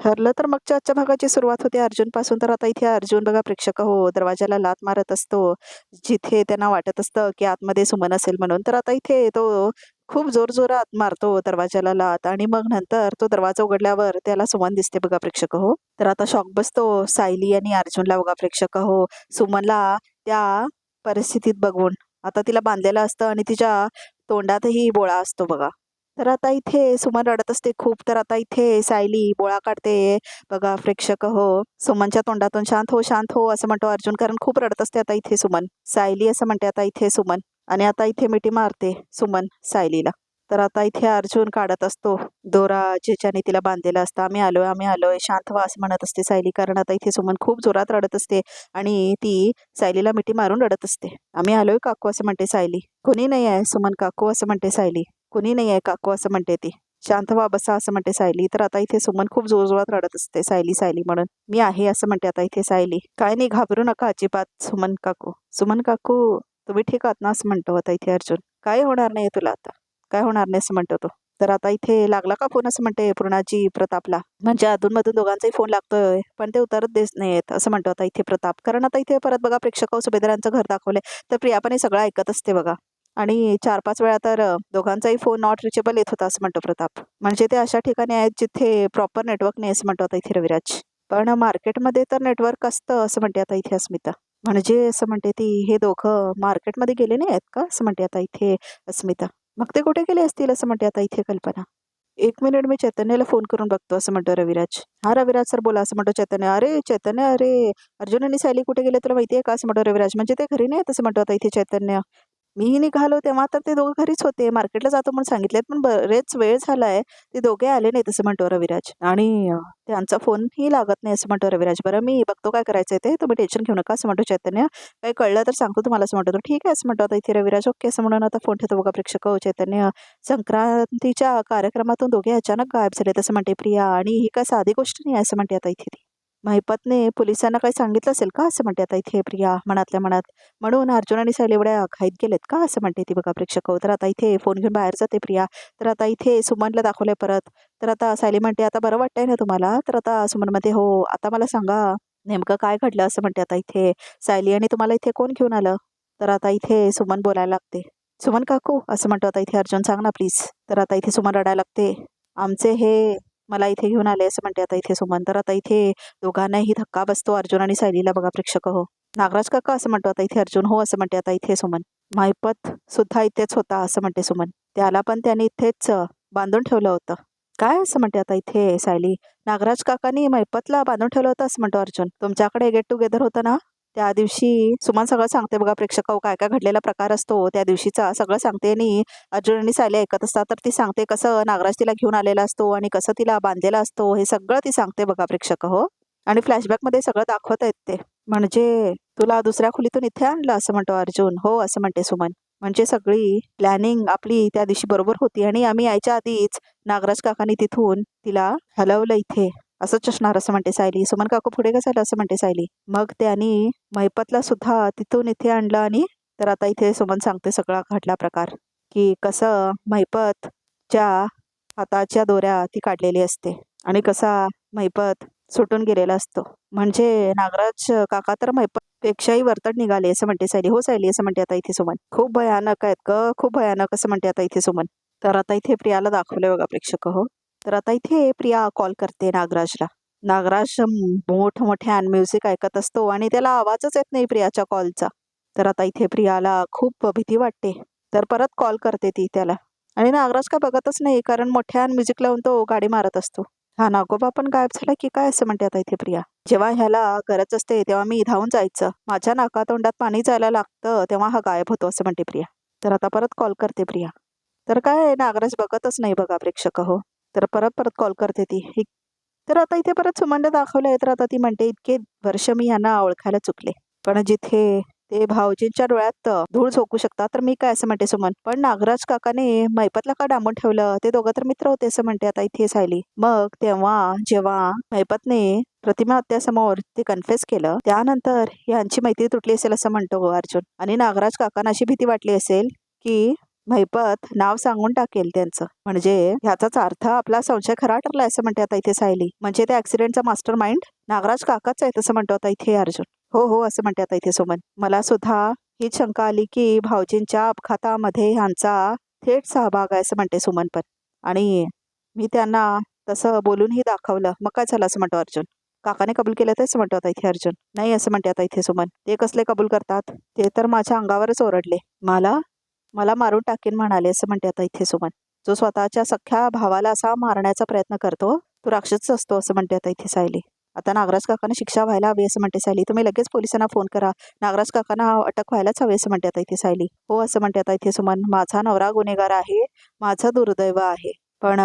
ठरलं तर मगच्या आजच्या भागाची सुरुवात होते अर्जुन पासून. तर आता इथे अर्जुन बघा प्रेक्षक हो दरवाजाला लाथ मारत असतो, जिथे त्यांना वाटत असतं की आतमध्ये सुमन असेल म्हणून. तर आता इथे तो खूप जोरजोरात मारतो दरवाजाला लाथ आणि मग नंतर तो दरवाजा उघडल्यावर त्याला सुमन दिसते बघा प्रेक्षक हो. तर आता शॉक बसतो सायली आणि अर्जुनला बघा प्रेक्षक हो. सुमनला त्या परिस्थितीत बघून आता तिला बांधलेलं असतं आणि तिच्या तोंडातही बोळा असतो बघा. तर आता इथे सुमन रडत असते खूप. तर आता इथे सायली बोळा काढते बघा प्रेक्षक हो. सुमनच्या तोंडातून शांत हो असं म्हणतो अर्जुन, कारण खूप रडत असते आता इथे सुमन. सायली असं म्हणते आता इथे सुमन, आणि आता इथे मिठी मारते सुमन सायलीला. तर आता इथे अर्जुन काढत असतो दोरा ज्याच्याने तिला बांधलेला असतं. आम्ही आलोय शांत व्हा असं म्हणत असते सायली, कारण आता इथे सुमन खूप जोरात रडत असते आणि ती सायलीला मिठी मारून रडत असते. आम्ही आलोय काकू असं म्हणते सायली. कोणी नाही आहे सुमन काकू असं म्हणते सायली. कुणी नाही आहे काकू असं म्हणते ती. शांत व्हा बसा असं म्हणते सायली. तर आता इथे सुमन खूप जोरजोरात रडत असते सायली सायली म्हणून. मी आहे असं म्हणते आता इथे सायली. काय नाही घाबरू नका अजिबात सुमन काकू. सुमन काकू तुम्ही ठीक आहात ना असं म्हणतो आता इथे अर्जुन. काय होणार नाही तुला आता, काय होणार नाही असं म्हणतो तो. तर आता इथे लागला का फोन असं म्हणते पूर्णाजी प्रतापला. म्हणजे अधूनमधून दोघांचाही फोन लागतोय पण ते उतरत देत नाहीत असं म्हणतो आता इथे प्रताप. कारण आता इथे परत बघा प्रेक्षक सुभेदारांचं घर दाखवलंय. तर प्रिया पण हे सगळं ऐकत असते बघा. आणि 4-5 वेळा तर दोघांचाही फोन नॉट रिचेबल येत होता असं म्हणतो प्रताप. म्हणजे ते अशा ठिकाणी आहेत जिथे प्रॉपर नेटवर्क नाही असं म्हणतो आता इथे रविराज. पण मार्केटमध्ये तर नेटवर्क असतं असं म्हणते आता इथे अस्मिता. म्हणजे असं म्हणते ती हे दोघं मार्केटमध्ये गेले नाही आहेत का असं म्हणते आता इथे अस्मिता. मग ते कुठे गेले असतील असं म्हणते आता इथे कल्पना. 1 मिनिट मी चैतन्याला फोन करून बघतो असं म्हणतो रविराज. हा रविराज सर बोला असं म्हणतो चैतन्य. अरे चैतन्य अरे अर्जुन आणि सायली कुठे गेले तुला माहिती आहे का असं म्हणतो रविराज. म्हणजे ते घरी नाही असं म्हणतो आता इथे चैतन्य. मीही निघालो तेव्हा तर ते दोघं घरीच होते, मार्केटला जातो म्हणून सांगितलेत पण बरेच वेळ झालाय ते दोघे आले नाहीत असं म्हणतो रविराज. आणि त्यांचा फोनही लागत नाही असं म्हणतो रविराज. बरं मी बघतो काय करायचंय ते, तुम्ही टेन्शन घेऊ नका असं म्हणतो चैतन्य. काही कळलं तर सांगतो तुम्हाला असं म्हणतो. ठीक आहे असं म्हणतो आता इथे रविराज. ओके असं म्हणून आता फोन ठेवतो बघा प्रेक्षक हो. चैतन्य संक्रांतीच्या कार्यक्रमातून दोघे अचानक गायब झाले असं म्हणते प्रिया. आणि ही काय साधी गोष्ट नाही असं म्हणते आता इथे ती. महिपतने पोलिसांना काही सांगितलं असेल का असं म्हणते आता इथे प्रिया मनातल्या मनात. म्हणून अर्जुन आणि सायली एवढ्या घाईत गेलेत का असं म्हणते ती बघा प्रेक्षक. तर आता इथे फोन घेऊन बाहेर जाते प्रिया. तर आता इथे सुमनला दाखवलंय परत. तर आता सायली म्हणते आता बरं वाटतंय ना तुम्हाला. तर आता सुमन म्हणते हो. आता मला सांगा नेमकं काय घडलं असं म्हणते आता इथे सायली. आणि तुम्हाला इथे कोण घेऊन आलं. तर आता इथे सुमन बोलायला लागते. सुमन काकू असं म्हणतो आता इथे अर्जुन, सांग ना प्लीज. तर आता इथे सुमन रडायला लागते. आमचे हे मला इथे घेऊन आले असं म्हणते आता इथे सुमन. तर आता इथे दोघांनाही धक्का बसतो अर्जुन आणि सायलीला बघा प्रेक्षक हो. नागराज काका असं म्हणतो आता इथे अर्जुन. हो असं म्हणते आता इथे सुमन. महिपत सुद्धा इथेच होता असं म्हणते सुमन. त्याला पण त्याने इथेच बांधून ठेवलं होतं. काय असं म्हणते आता इथे सायली. नागराज काकांनी महिपतला बांधून ठेवलं होतं असं म्हणतो अर्जुन. तुमच्याकडे गेट टुगेदर होतं ना त्या दिवशी. सुमन सगळं सांगते बघा प्रेक्षक काय काय घडलेला प्रकार असतो त्या दिवशीचा सगळं सांगते. आणि अर्जुन आणि सायली ऐकत असतात. तर ती सांगते कसं नागराज तिला घेऊन आलेला असतो आणि कसं तिला बांधलेला असतो हे सगळं ती सांगते बघा प्रेक्षक हो. आणि फ्लॅशबॅकमध्ये सगळं दाखवत आहेत ते. म्हणजे तुला दुसऱ्या खोलीतून इथे आणलं असं म्हणतो अर्जुन. हो असं म्हणते सुमन. म्हणजे सगळी प्लॅनिंग आपली त्या दिवशी बरोबर होती आणि आम्ही यायच्या आधीच नागराज काकांनी तिथून तिला हलवलं इथे असंच असणार असं म्हणते सायली. सुमन काकू पुढे का झालं असं म्हणते सायली. मग त्यांनी महिपतला सुद्धा तिथून इथे आणलं. आणि तर आता इथे सुमन सांगते सगळा घडला प्रकार की कसं महिपतच्या हाताच्या दोऱ्या ती काढलेली असते आणि कसा महिपत सुटून गेलेला असतो. म्हणजे नागराज काका तर महिपत पेक्षाही वरतड निघाले असं म्हणते सायली. हो सायली असं म्हणते आता इथे सुमन. खूप भयानक आहेत ग, खूप भयानक असं म्हणते आता इथे सुमन. तर आता इथे प्रियाला दाखवले बघा प्रेक्षक हो. तर आता इथे प्रिया कॉल करते नागराजला. नागराज मोठमोठ्यान म्युझिक ऐकत असतो आणि त्याला आवाजच येत नाही प्रियाच्या कॉलचा. तर आता इथे प्रियाला खूप भीती वाटते. तर परत कॉल करते ती त्याला. आणि नागराज का बघतच नाही, कारण मोठ्यान म्युझिक लावून तो गाडी मारत असतो. हा नागोबा पण गायब झाला की काय असं म्हणते आता इथे प्रिया. जेव्हा ह्याला गरज असते तेव्हा मी धावून जायचं, माझ्या नाकातोंडात पाणी जायला लागतं तेव्हा हा गायब होतो असं म्हणते प्रिया. तर आता परत कॉल करते प्रिया. तर काय नागराज बघतच नाही बघा प्रेक्षक हो. तर परत कॉल करते ती. तर आता इथे परत सुमनला दाखवलंय. तर आता ती म्हणते इतके वर्ष मी यांना ओळखायला चुकले, पण जिथे ते भाऊजींच्या डोळ्यात धूळ झोकू शकतात तर मी काय असं म्हणते सुमन. पण नागराज काकाने महिपतला का डांबून ठेवलं, ते दोघं तर मित्र होते असं म्हणते आता इथे सायली. मग तेव्हा जेव्हा महिपतने प्रतिमा हत्यासमोर ते कन्फेस केलं त्यानंतर यांची मैत्री तुटली असेल असं म्हणतो अर्जुन. आणि नागराज काकांना अशी भीती वाटली असेल की महिपत नाव सांगून टाकेल त्यांचं. म्हणजे ह्याचाच अर्थ आपला संशय खरा ठरलाय असं म्हणते आता इथे सायली. म्हणजे त्या ऍक्सिडेंटचा मास्टर माइंड नागराज काकाच आहे तसं म्हणतो आता इथे अर्जुन. हो हो असं म्हणते आता इथे सुमन. मला सुद्धा हीच शंका आली की भाऊजींच्या अपघातामध्ये ह्यांचा थेट सहभाग आहे असं म्हणते सुमन पण. आणि मी त्यांना तसं बोलूनही दाखवलं, मग काय झालं असं म्हणतो अर्जुन. काकाने कबूल केलं तेच म्हणतो आता इथे अर्जुन. नाही असं म्हणते आता इथे सुमन. ते कसले कबूल करतात? ते तर माझ्या अंगावरच ओरडले. मला मला मारून टाकेन म्हणाले असं म्हणते आता इथे सुमन. जो स्वतःच्या सख्या भावाला असा मारण्याचा प्रयत्न करतो तो राक्षस असतो असं म्हणते आता इथे सायली. आता नागराज काकांना शिक्षा व्हायला हवी असं म्हणते सायली. तुम्ही लगेच पोलिसांना फोन करा. नागराज काकांना अटक व्हायलाच हवी असं म्हणते आता इथे सायली. हो असं म्हणते आता इथे सुमन. माझा नवरा गुन्हेगार आहे, माझं दुर्दैव आहे, पण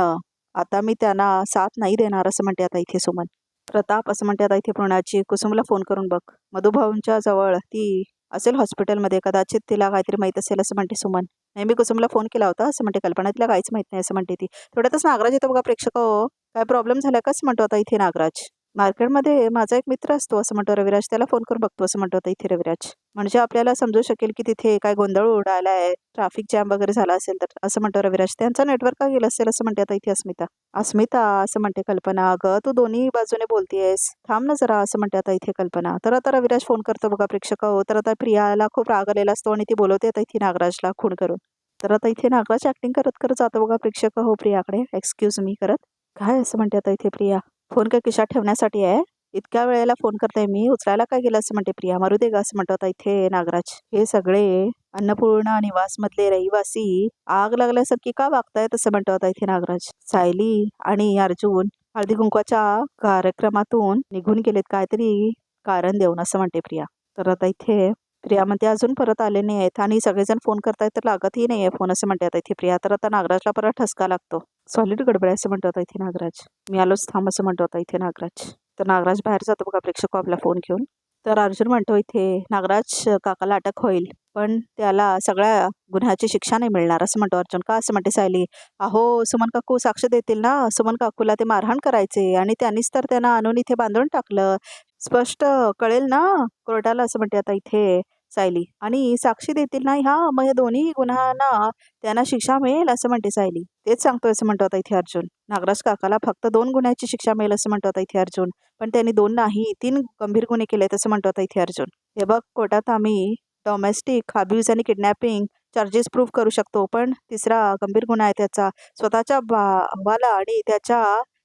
आता मी त्यांना साथ नाही देणार असं म्हणते आता इथे सुमन. प्रताप असं म्हणते आता इथे पूर्णाची. कुसुमला फोन करून बघ. मधुभाऊंच्या जवळ ती असेल हॉस्पिटलमध्ये, कदाचित तिला काहीतरी माहीत असेल असं म्हणते सुमन. नाही मी कुसुमला फोन केला होता असं म्हणते कल्पना. तिला काहीच माहित नाही असं म्हणते ती. थोड्यातच नागराज येतो बघा प्रेक्षक. हो काय प्रॉब्लेम झाला का असं म्हणतो आता इथे नागराज. मार्केटमध्ये माझा एक मित्र असतो असं म्हणतो रविराज. त्याला फोन करून बघतो असं म्हणतो आता इथे रविराज. म्हणजे आपल्याला समजू शकेल की तिथे काय गोंधळ उडालाय, ट्रॅफिक जॅम वगैरे झाला असेल तर असं म्हणतो रविराज. त्यांचा नेटवर्क का गेला असेल असं म्हणते आता इथे अस्मिता. अस्मिता असं म्हणते कल्पना. अगं तू दोन्ही बाजूने बोलतेयस, थांब ना जरा असं म्हणते आता इथे कल्पना. तर आता रविराज फोन करतो बघा प्रेक्षक. हो तर आता प्रियाला खूप राग आलेला असतो आणि ती बोलवते आता इथे नागराजला खूण करून. तर आता इथे नागराज ऍक्टिंग करत करत जातो बघा प्रेक्षक. हो प्रियाकडे एक्सक्यूज मी करत. काय असं म्हणते आता इथे प्रिया. फोन काय खिशात ठेवण्यासाठी आहे? इतक्या वेळेला फोन करते मी, उचलायला काय गेलं असं म्हणते प्रिया. मारू दे ग असं म्हणतो आता इथे नागराज. हे सगळे अन्नपूर्णा निवास मधले रहिवासी आग लागल्यासारखी का वागतायत असं म्हणतो आता इथे नागराज. सायली आणि अर्जुन हळदी कुंकवाच्या कार्यक्रमातून निघून गेलेत काहीतरी कारण देऊन असं म्हणते प्रिया. तर आता इथे प्रिया म्हणते अजून परत आले नाही आहेत आणि सगळेजण फोन करतायत तर लागतही नाहीये फोन असं म्हणते आता इथे प्रिया. तर आता नागराजला परत ठसका लागतो. सॉलिड गडबड आहे असं म्हणतो आता इथे नागराज. मी आलोच थांब असं म्हणतो आता इथे नागराज. तर नागराज बाहेर जातो बघा प्रेक्षक आपला फोन घेऊन. तर अर्जुन म्हणतो इथे नागराज काकाला अटक होईल, पण त्याला सगळ्या गुन्ह्याची शिक्षा नाही मिळणार असं म्हणतो अर्जुन. का असं म्हणते सायली. अहो सुमन काकू साक्ष देतील ना. सुमन काकूला ते मारहाण करायचे आणि त्यांनीच तर त्यांना आणून इथे बांधून टाकलं. स्पष्ट कळेल ना कोर्टाला असं म्हणते आता इथे सायली. आणि साक्षी देतील ना ह्या, मग या दोन्ही गुन्ह्यांना त्यांना शिक्षा मिळेल असं म्हणते सायली. तेच सांगतोय असं म्हणतो आता इथे अर्जुन. नागराज काकाला फक्त 2 गुन्ह्याची शिक्षा मिळेल असं म्हणतो आता इथे अर्जुन. पण त्यांनी 2 नाही 3 गंभीर गुन्हे केलेत असं म्हणतो आता इथे अर्जुन. हे बघ कोर्टात आम्ही डोमेस्टिक अब्यूज आणि किडनॅपिंग चार्जेस प्रूव्ह करू शकतो, पण तिसरा गंभीर गुन्हा आहे त्याचा स्वतःच्या भावाला आणि त्याच्या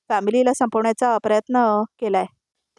फॅमिलीला संपवण्याचा प्रयत्न केलाय.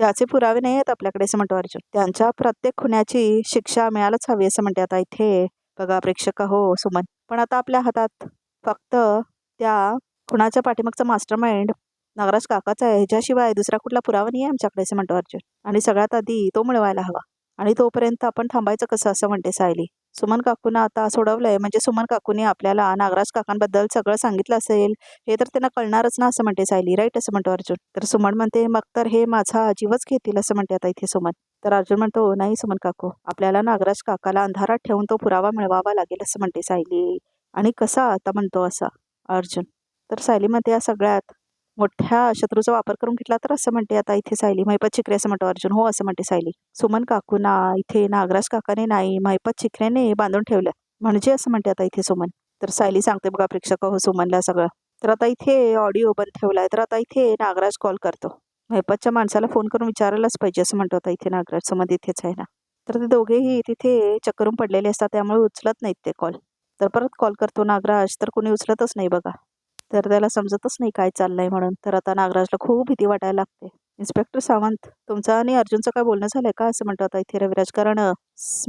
त्याचे पुरावे नाही आहेत आपल्याकडे असं म्हणतो अर्जुन. त्यांच्या प्रत्येक खुन्याची शिक्षा मिळायलाच हवी असं म्हणते आता इथे बघा प्रेक्षक. हो सुमन. पण आता आपल्या हातात फक्त त्या खुनाच्या पाठीमागचा मास्टर माइंड नागराज काकाचा आहे, ह्याच्याशिवाय दुसरा कुठला पुरावा नाही आहे आमच्याकडे असं म्हणतो अर्जुन. आणि सगळ्यात आधी तो मिळवायला हवा आणि तोपर्यंत आपण थांबायचं कसं असं म्हणते सायली. सुमन काकूंना आता सोडवलंय म्हणजे सुमन काकूने आपल्याला नागराज काकांबद्दल सगळं सांगितलं असेल हे तर त्यांना कळणारच ना असं म्हणते सायली. राईट असं म्हणतो अर्जुन. तर सुमन म्हणते मग तर हे माझा जीवच घेतील असं म्हणते आता इथे सुमन. तर अर्जुन म्हणतो नाही सुमन काकू, आपल्याला नागराज काकाला अंधारात ठेवून तो पुरावा मिळवावा लागेल असं म्हणते सायली. आणि कसा आता म्हणतो असा अर्जुन. तर सायली म्हणते या सगळ्यात मोठ्या शत्रूचा वापर करून घेतला तर असं म्हणते आता इथे सायली. महिपत चिखरे असं म्हणतो अर्जुन. हो असं म्हणते सायली. सुमन काकूना इथे नागराज काकाने नाही महिपत चिखरेने बांधून ठेवलं म्हणजे असं म्हणते आता इथे सुमन. तर सायली सांगते बघा प्रेक्षक हो सुमनला सगळं. तर आता इथे ऑडिओ बंद ठेवलाय. तर आता इथे नागराज कॉल करतो. महिपतच्या माणसाला फोन करून विचारायलाच पाहिजे असं म्हणतो आता इथे नागराज. सुमन तिथेच आहे ना. तर ते दोघेही तिथे चक्करून पडलेले असतात त्यामुळे उचलत नाहीत ते कॉल. तर परत कॉल करतो नागराज तर कोणी उचलतच नाही बघा. तर त्याला समजतच नाही काय चाललंय म्हणून. तर आता नागराजला खूप भीती वाटायला लागते. इन्स्पेक्टर सावंत तुमचं आणि अर्जुनचं काय बोलणं झालंय का असं म्हणतो आता इथे रविराज. कारण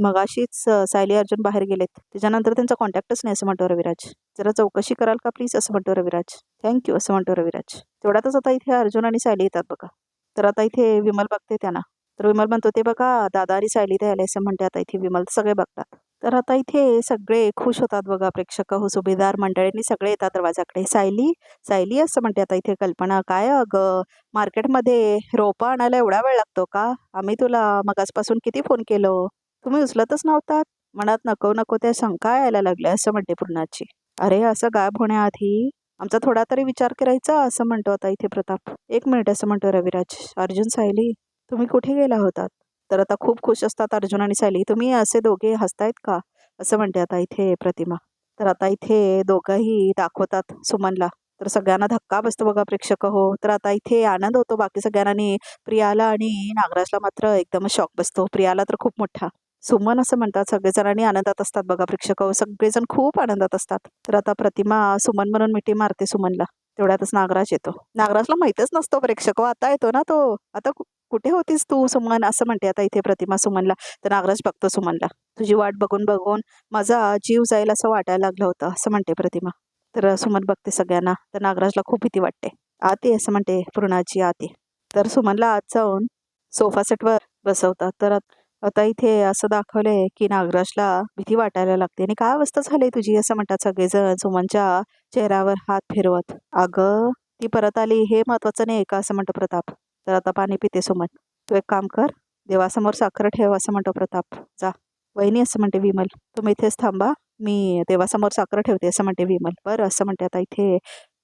मगाशीच सायली अर्जुन बाहेर गेलेत, त्याच्यानंतर त्यांचा कॉन्टॅक्टच नाही असं म्हणतो रविराज. जरा चौकशी कराल का प्लीज असं म्हणतो रविराज. थँक्यू असं म्हणतो रविराज. तेवढ्यातच आता इथे अर्जुन आणि सायली येतात बघा. तर आता इथे विमल बघते त्यांना. तर विमल म्हणतो ते बघा दादा आणि सायली ते आले असं म्हणते आता इथे विमल. सगळे बघतात. तर आता इथे सगळे खुश होतात बघा प्रेक्षक हो. सुभेदार मंडळींनी सगळे येतात दरवाजाकडे. सायली सायली असं म्हणते आता इथे कल्पना. काय अगं मार्केटमध्ये रोपा आणायला एवढा वेळ लागतो का? आम्ही तुला मगासपासून किती फोन केलो, तुम्ही उचलतच नव्हतात. मनात नको नको त्या शंका यायला लागल्या असं म्हणते पूर्णाची. अरे असं गायब होण्याआधी आमचा थोडा तरी विचार करायचा असं म्हणतो आता इथे प्रताप. 1 मिनिट असं म्हणतो रविराज. अर्जुन सायली तुम्ही कुठे गेला होतात? तर आता खूप खुश असतात अर्जुन आणि सायली. तुम्ही असे दोघे हसतायत का असं म्हणते आता इथे प्रतिमा. तर आता इथे दोघंही दाखवतात सुमनला. तर सगळ्यांना धक्का बसतो बघा प्रेक्षक हो. तर आता इथे आनंद होतो बाकी सगळ्यांना आणि प्रियाला आणि नागराजला मात्र एकदमच शॉक बसतो. प्रियाला तर खूप मोठा. सुमन असं म्हणतात सगळेजण आनंदात असतात बघा प्रेक्षक हो. सगळेजण खूप आनंदात असतात. तर आता प्रतिमा सुमन म्हणून मिठी मारते सुमनला. तेवढ्यातच नागराज येतो. नागराजला माहितच नसतो प्रेक्षक हो. आता येतो ना तो. आता कुठे होतीस तू सुमन असं म्हणते आता इथे प्रतिमा सुमनला. तर नागराज बघतो सुमनला. तुझी वाट बघून बघून माझा जीव जाईल असं वाटायला लागलं होतं असं म्हणते प्रतिमा. तर सुमन बघते सगळ्यांना. तर नागराजला खूप भीती वाटते. आत ये असं म्हणते पूर्णाची आत ये. तर सुमनला आत जाऊन सोफा सेटवर बसवतात. तर आता इथे असं दाखवलंय की नागराजला भीती वाटायला लागते. आणि काय अवस्था झाली तुझी असं म्हणतात सगळेजण सुमनच्या चेहऱ्यावर हात फिरवत. अगं ती परत आली हे महत्वाचं नाही का असं म्हणतो प्रताप. तर आता पाणी पिते सुमन. तू एक काम कर, देवासमोर साखर ठेव असं म्हणतो प्रताप. जा. वहिनी असं म्हणते विमल. तुम्ही इथेच थांबा, मी देवासमोर साखर ठेवते असं म्हणते विमल. बरं असं म्हणते आता इथे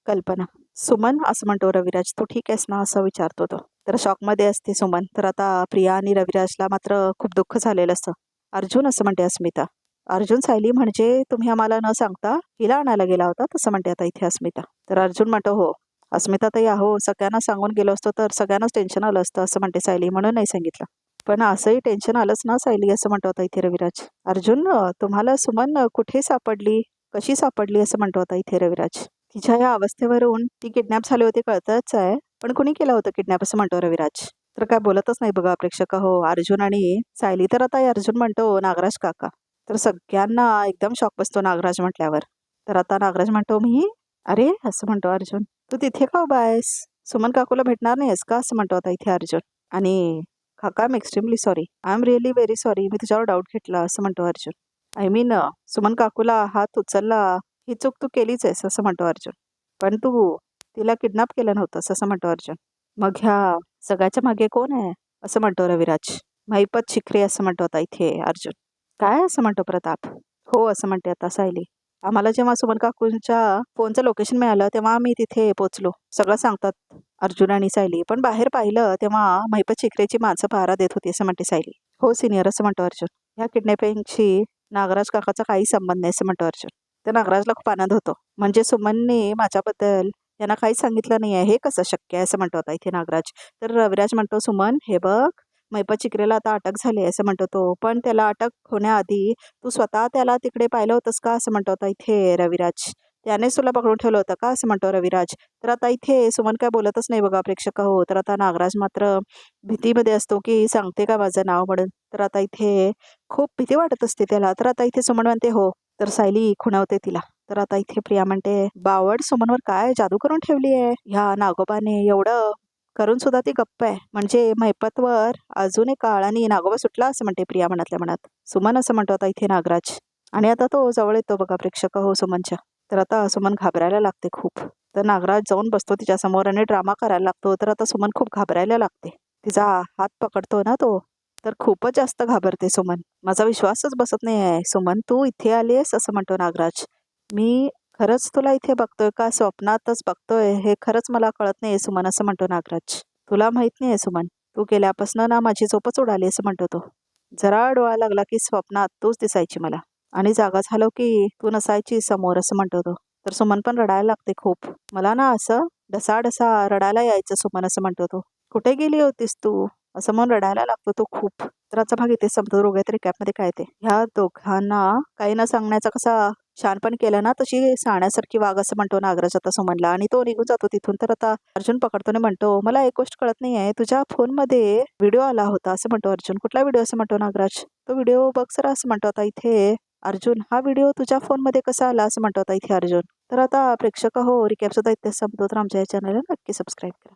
कल्पना. सुमन असं म्हणतो रविराज. तू ठीक आहेस ना असं विचारतो तो. तर शॉकमध्ये असते सुमन. तर आता प्रिया आणि रविराजला मात्र खूप दुःख झालेलं असतं. अर्जुन असं म्हणते अस्मिता. अर्जुन सायली म्हणजे तुम्ही आम्हाला न सांगता हिला आणायला गेला होता असं म्हणते आता इथे अस्मिता. तर अर्जुन म्हणतो हो. अस्मिता ताई आहो सगळ्यांना सांगून गेलो असतो तर सगळ्यांनाच टेन्शन आलं असतं असं म्हणते सायली. म्हणून नाही सांगितलं. पण असंही टेन्शन आलंच ना सायली असं म्हणतो आता इथे रविराज. अर्जुन तुम्हाला सुमन कुठे सापडली, कशी सापडली असं म्हणतो आता इथे रविराज. तिच्या या अवस्थेवरून ती किडनॅप झाली होती कळतच आहे. पण कुणी केलं होतं किडनॅप असं म्हणतो रविराज. तर काय बोलतच नाही बघा प्रेक्षक हो अर्जुन आणि सायली. तर आता अर्जुन म्हणतो नागराज काका. तर सगळ्यांना एकदम शॉक बसतो नागराज म्हटल्यावर. तर आता नागराज म्हणतो मी. अरे असं म्हणतो अर्जुन. तू तिथे का उभा आहेस, सुमन काकूला भेटणार नाहीस का असं म्हणतो आता इथे अर्जुन. आणि काका I am extremely sorry, I am really very sorry, मी तुझ्यावर डाऊट घेतला असं म्हणतो अर्जुन. आय मीन सुमन काकूला हात उचलला ही चूक तू केलीच आहेस असं म्हणतो अर्जुन. पण तू तिला किडनॅप केलं नव्हतंस असं म्हणतो अर्जुन. मग ह्या सगळ्याच्या मागे कोण आहे असं म्हणतो रविराज. महिपत शिखरे असं म्हणतो आता इथे अर्जुन. काय असं म्हणतो प्रताप. हो असं म्हणते आता सायली. आम्हाला जेव्हा सुमन काकूंच्या फोनचं लोकेशन मिळालं तेव्हा आम्ही तिथे पोचलो सगळं सांगतात अर्जुन आणि सायली. पण बाहेर पाहिलं तेव्हा महिपत शिखरेची माणसं पहारा देत होती असं म्हणते सायली. हो सिनियर असं म्हणतो अर्जुन. ह्या किडनॅपिंगशी नागराज काकाचा काही संबंध नाही असं म्हणतो अर्जुन. तर नागराजला खूप आनंद होतो. म्हणजे सुमनने माझ्याबद्दल यांना काहीच सांगितलं नाही आहे हे कसं शक्य आहे असं म्हणतो आता इथे नागराज. तर रविराज म्हणतो सुमन हे बघ महिपत चिकरेला आता अटक झाली आहे असं म्हणतो तो. पण त्याला अटक होण्याआधी तू स्वतः त्याला तिकडे पाहिलं होतंस का असं म्हणतो आता इथे रविराज. त्यानेच तुला पकडून ठेवलं होतं का असं म्हणतो रविराज. तर आता इथे सुमन काय बोलतच नाही बघा प्रेक्षक हो. तर आता नागराज मात्र भीतीमध्ये असतो की सांगते का माझं नाव म्हणून. तर आता इथे खूप भीती वाटत असते त्याला. तर आता इथे सुमन म्हणते हो. तर सायली खुणावते तिला. तर आता इथे प्रिया म्हणते बावड सुमनवर काय जादू करून ठेवली आहे ह्या नागोबाने, एवढं करून सुद्धा ती गप्प आहे. म्हणजे महिपतवर अजून एक काळाने नागोबा सुटला असं म्हणते प्रिया मनातल्या मनात. सुमन असं म्हणतो आता इथे नागराज. आणि आता तो जवळ येतो बघा प्रेक्षक हो सुमनच्या. तर आता सुमन घाबरायला लागते खूप. तर नागराज जाऊन बसतो तिच्या समोर आणि ड्रामा करायला लागतो. तर आता सुमन खूप घाबरायला लागते. तिचा हात पकडतो ना तो. तर खूपच जास्त घाबरते सुमन. माझा विश्वासच बसत नाही आहे सुमन तू इथे आलीस असं म्हणतो नागराज. मी खरंच तुला इथे बघतोय का स्वप्नातच बघतोय हे खरंच मला कळत नाही सुमन असं म्हणतो नागराज. तुला माहित नाही सुमन तू गेल्यापासून ना माझी झोपच उडाली असं म्हणतो तो. जरा डोळा लागला की स्वप्नात तूच दिसायची मला. आणि जागा झालो की तू नसायची समोर असं म्हणतो तो. तर सुमन पण रडायला लागते खूप. मला ना असं ढसा रडायला यायचं सुमन असं म्हणतो तो. कुठे गेली होतीस तू असं म्हणून रडायला लागतो तो खूप. तर आजचा भाग इथे संपतो. दोघे रिकॅपमध्ये काय ते ह्या दोघांना काही न सांगण्याचा कसा छानपण केलं ना तशी साण्यासारखी वाघ असं म्हणतो नागराज आता सुमनला. आणि तो निघून जातो तिथून. तर आता अर्जुन पकडतो आणि म्हणतो मला एक गोष्ट कळत नाही आहे तुझ्या फोनमध्ये व्हिडिओ आला होता असं म्हणतो अर्जुन. कुठला व्हिडिओ असं म्हणतो नागराज. तो व्हिडिओ बघ सर असं म्हणतो आता इथे अर्जुन. हा व्हिडिओ तुझ्या फोनमध्ये कसा आला असं म्हणतो आता इथे अर्जुन. तर आता प्रेक्षक हो रिकॅप सुद्धा इथे संपतो. तर आमच्या या चॅनलला नक्की सबस्क्राईब करा.